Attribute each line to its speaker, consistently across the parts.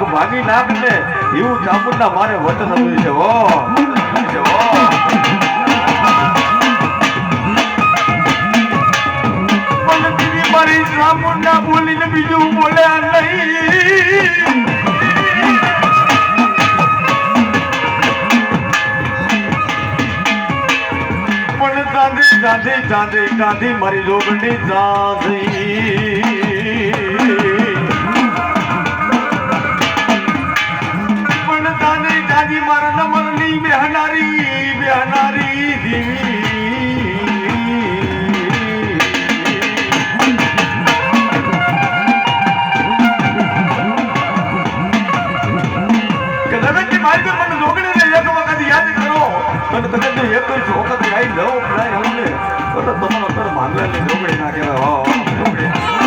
Speaker 1: ભાગી નાખ ને એવું ચામુંડા મારે વતન હતું છે મારી ચામુંડા બોલીને બીજું બોલ્યા નહીં. પણ ચાંદી ચાંદી ચાંદી ચાંદી મારી જોગણી ચાંદી મારા નમરની બેહનારી દેવી કદાચ મારી મને જોગણીને એક વખત યાદ કરો અને કદાચ એક વખત ગાઈ લો પ્રાય હમને તો તમારો ઘર માંગલાની જોગણી ના કહેવાય.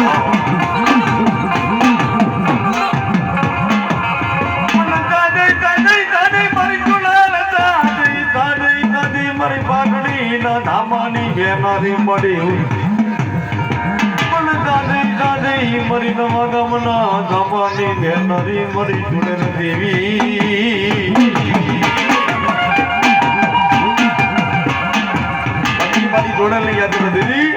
Speaker 1: મારી પાઘડી ના ધામાની બેનારી મળી પણ દાદી દાદી મારી નવા ગામના ધામાની બેનારી મળી ચુડેલ દેવી મારી જોડેલ ની યાદ દેવી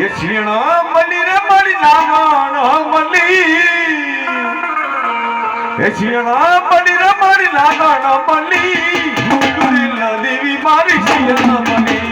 Speaker 1: એ છીણા મળી રે મારી નાગણ મળી એ છીણા મળી રે મારી નાગણ મળી દેવી મારી શિયા મને